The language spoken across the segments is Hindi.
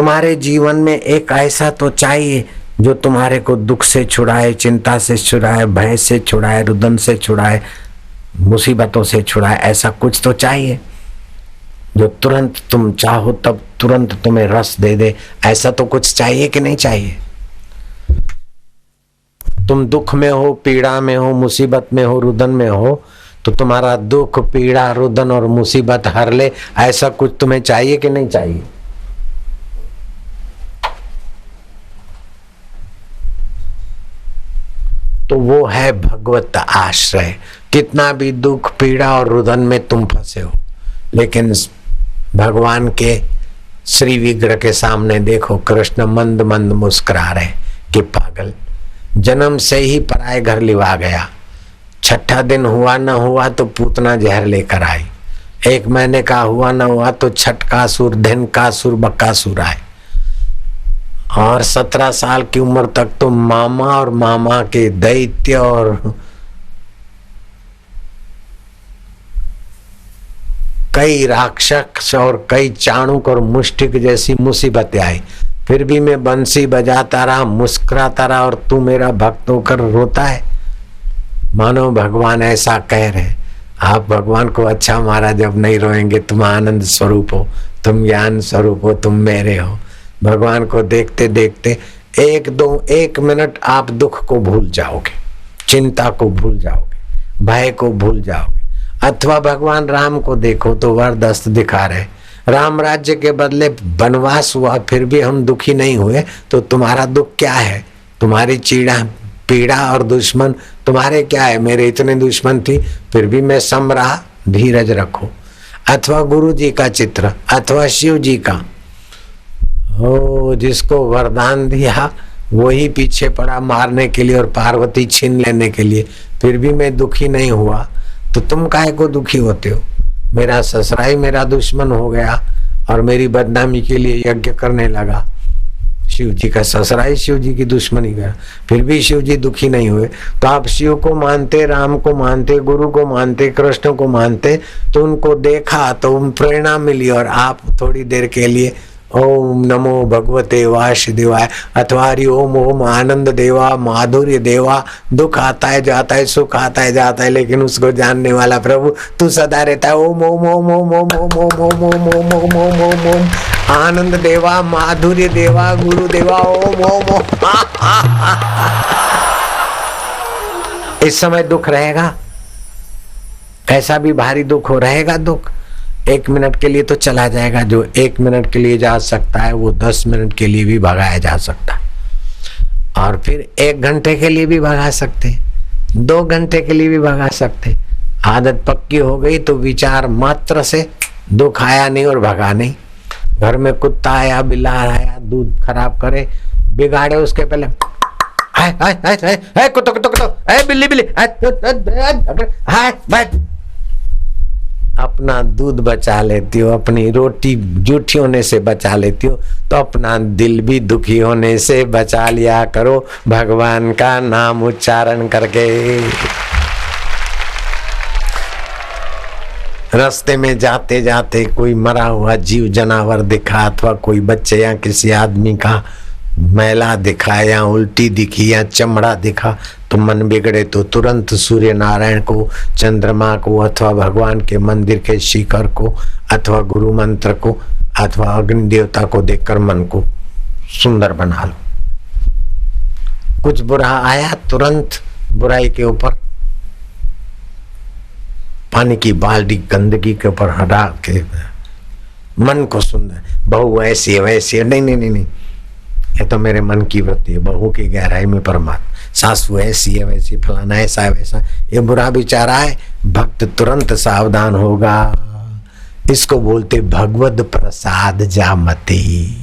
तुम्हारे जीवन में एक ऐसा तो चाहिए जो तुम्हारे को दुख से छुड़ाए, चिंता से छुड़ाए, भय से छुड़ाए, रुदन से छुड़ाए, मुसीबतों से छुड़ाए। ऐसा कुछ तो चाहिए जो तुरंत तुम चाहो तब तुरंत तुम्हें रस दे दे। ऐसा तो कुछ चाहिए कि नहीं चाहिए? तुम दुख में हो, पीड़ा में हो, मुसीबत में हो, रुदन में हो, तो तुम्हारा दुख, पीड़ा, रुदन और मुसीबत हर ले। ऐसा कुछ तुम्हें चाहिए कि नहीं चाहिए? तो वो है भगवत आश्रय। कितना भी दुख, पीड़ा और रुदन में तुम फंसे हो, लेकिन भगवान के श्री विग्रह के सामने देखो, कृष्ण मंद मंद मुस्कुरा रहे कि पागल, जन्म से ही पराये घर लिवा गया। छठा दिन हुआ न हुआ तो पूतना जहर लेकर आई। 1 महीने का हुआ न हुआ तो छठ का सुर, दिन का सुर, बक्का सुर आए। और 17 साल की उम्र तक तो मामा और मामा के दैत्य और कई राक्षस और कई चाणूक और मुष्टिक जैसी मुसीबतें आई। फिर भी मैं बंसी बजाता रहा, मुस्कुराता रहा, और तू मेरा भक्त होकर रोता है। मानो भगवान ऐसा कह रहे, आप भगवान को अच्छा मारा जब नहीं रोएंगे। तुम आनंद स्वरूप हो, तुम ज्ञान स्वरूप हो, तुम मेरे हो। भगवान को देखते देखते 1 मिनट आप दुख को भूल जाओगे, चिंता को भूल जाओगे, भय को भूल जाओगे। अथवा भगवान राम को देखो तो वरदस्त दिखा रहे, राम राज्य के बदले वनवास हुआ फिर भी हम दुखी नहीं हुए। तो तुम्हारा दुख क्या है? तुम्हारी पीड़ा और दुश्मन तुम्हारे क्या है? मेरे इतने दुश्मन थी फिर भी मैं सम रहा, धीरज रखो। अथवा गुरु जी का चित्र, अथवा शिव जी का, हो जिसको वरदान दिया वही पीछे पड़ा मारने के लिए और पार्वती छीन लेने के लिए, फिर भी मैं दुखी नहीं हुआ। तो तुम काहे को दुखी होते हो? मेरा ससुरा ही मेरा दुश्मन हो गया और मेरी बदनामी के लिए यज्ञ करने लगा। शिव जी का ससुरा ही शिव जी की दुश्मनी गया, फिर भी शिव जी दुखी नहीं हुए। तो आप शिव को मानते, राम को मानते, गुरु को मानते, कृष्ण को मानते, तो उनको देखा तो प्रेरणा मिली और आप थोड़ी देर के लिए ओम नमो भगवते वासुदेवाय अथवा हरि ओम ओम आनंद देवा, माधुर्य देवा। दुख आता है जाता है, सुख आता है जाता है, लेकिन उसको जानने वाला प्रभु तू सदा रहता है। ओम ओम ओम ओम ओम ओम ओम ओम ओम ओम ओम ओम ओम ओम आनंद देवा, माधुर्य देवा, गुरु देवा, ओम ओम ओम। इस समय दुख रहेगा, कैसा भी भारी दुख हो रहेगा। दुख 1 मिनट के लिए तो चला जाएगा। जो 1 मिनट के लिए जा सकता है वो 10 मिनट के लिए भी भगाया जा सकता है, और फिर 1 घंटे के लिए भी भगा सकते, 2 घंटे के लिए भी भगा सकते। आदत पक्की हो गई तो विचार मात्र से दुख आया नहीं और भगा नहीं। घर में कुत्ता आया, बिल्ला आया, दूध खराब करे, बिगाड़े, उसके पहले कुत्तो कुत्तो कुत्तो, बिल्ली बिल्ली, अपना दूध बचा लेती हो, अपनी रोटी जूठी होने से बचा लेती हो, तो अपना दिल भी दुखी होने से बचा लिया करो भगवान का नाम उच्चारण करके। रास्ते में जाते जाते कोई मरा हुआ जीव जनावर दिखा, अथवा कोई बच्चे या किसी आदमी का मैला दिखा, या उल्टी दिखी, या चमड़ा दिखा, तो मन बिगड़े तो तुरंत सूर्य नारायण को, चंद्रमा को, अथवा भगवान के मंदिर के शिखर को, अथवा गुरु मंत्र को, अथवा अग्नि देवता को देखकर मन को सुंदर बना लो। कुछ बुरा आया तुरंत बुराई के ऊपर पानी की बाल्टी गंदगी के ऊपर हटा के मन को सुंदर, बहू ऐसी है वैसी है, नहीं नहीं नहीं नहीं, ये तो मेरे मन की वृत्ति है। बहू की गहराई में परमात्मा, सासू ऐसी है वैसी, फलाना ऐसा है वैसा, ये बुरा विचार आए, भक्त तुरंत सावधान होगा। इसको बोलते भगवद प्रसाद जामती।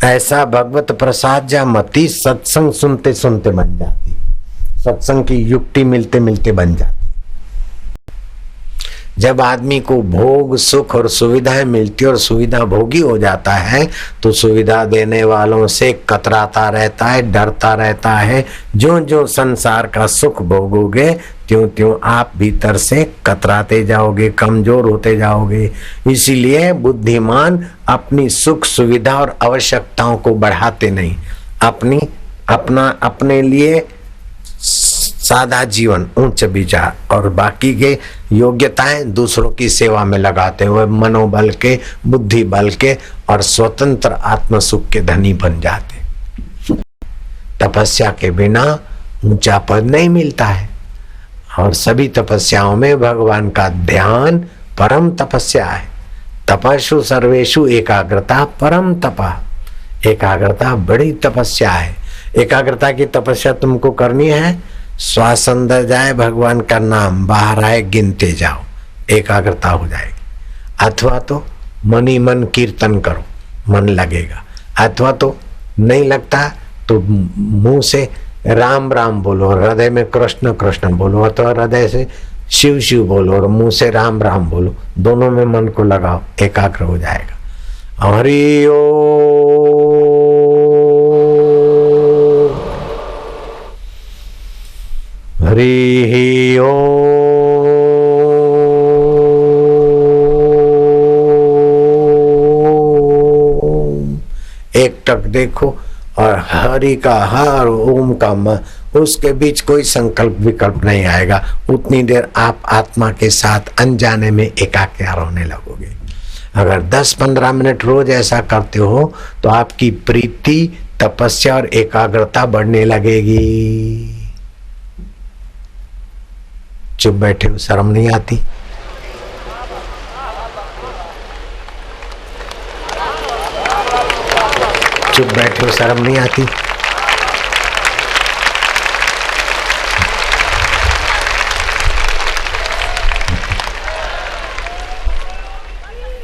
ऐसा भगवत प्रसाद जामती सत्संग सुनते सुनते बन जाती, सत्संग की युक्ति मिलते मिलते बन जाती। जब आदमी को भोग सुख और सुविधाएं मिलती और सुविधा भोगी हो जाता है तो सुविधा देने वालों से कतराता रहता है, डरता रहता है। जो जो संसार का सुख भोगोगे त्यों त्यों आप भीतर से कतराते जाओगे, कमजोर होते जाओगे। इसीलिए बुद्धिमान अपनी सुख सुविधा और आवश्यकताओं को बढ़ाते नहीं, अपने लिए सादा जीवन, उच्च विचार और बाकी के योग्यताएं दूसरों की सेवा में लगाते हुए मनोबल के, बुद्धि बल के और स्वतंत्र आत्म सुख के धनी बन जाते। तपस्या के बिना ऊंचा पद नहीं मिलता है और सभी तपस्याओं में भगवान का ध्यान परम तपस्या है। तपस्ु सर्वेषु एकाग्रता परम तपा। एकाग्रता बड़ी तपस्या है। एकाग्रता की तपस्या तुमको करनी है, श्वास अंदर जाए भगवान का नाम, बाहर आए गिनते जाओ, एकाग्रता हो जाएगी। अथवा तो मन ही मन कीर्तन करो, मन लगेगा। अथवा तो नहीं लगता तो मुंह से राम राम बोलो, हृदय में कृष्ण कृष्ण बोलो, अथवा हृदय से शिव शिव बोलो और मुंह से राम राम बोलो। दोनों में मन को लगाओ, एकाग्र हो जाएगा। हरि ओम। हरि ओम। एक टक देखो और हरि का ह और ओम का म, उसके बीच कोई संकल्प विकल्प नहीं आएगा। उतनी देर आप आत्मा के साथ अनजाने में एकाकार होने लगोगे। अगर 10-15 मिनट रोज ऐसा करते हो तो आपकी प्रीति, तपस्या और एकाग्रता बढ़ने लगेगी। चुप बैठे हो, शर्म नहीं आती? चुप बैठे हो, शर्म नहीं आती?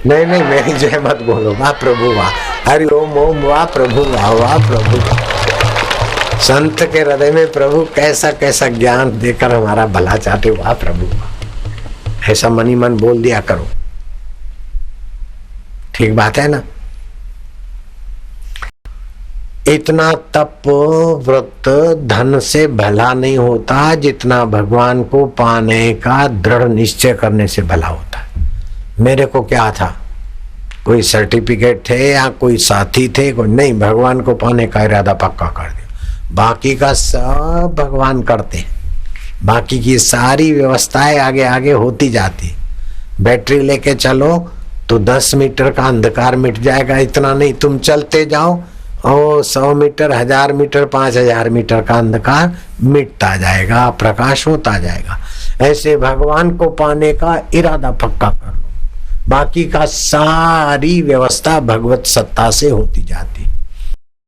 नहीं मेरी जय मत बोलो। वाह प्रभु वाह, हरि ओम ओम, वाह प्रभु वाह, वाह प्रभु। संत के हृदय में प्रभु कैसा कैसा ज्ञान देकर हमारा भला चाहते। वाह प्रभु वाह, ऐसा मन ही मन बोल दिया करो। ठीक बात है ना? इतना तप व्रत धन से भला नहीं होता जितना भगवान को पाने का दृढ़ निश्चय करने से भला होता है। मेरे को क्या था, कोई सर्टिफिकेट थे या कोई साथी थे, कोई नहीं, भगवान को पाने का इरादा पक्का कर दिया। बाकी का सब भगवान करते हैं, बाकी की सारी व्यवस्थाएं आगे आगे होती जाती। बैटरी लेके चलो तो 10 मीटर का अंधकार मिट जाएगा, इतना नहीं, तुम चलते जाओ और 100 मीटर, 1000 मीटर, 5000 मीटर का अंधकार मिटता जाएगा, प्रकाश होता जाएगा। ऐसे भगवान को पाने का इरादा पक्का कर लो, बाकी का सारी व्यवस्था भगवत सत्ता से होती जाती।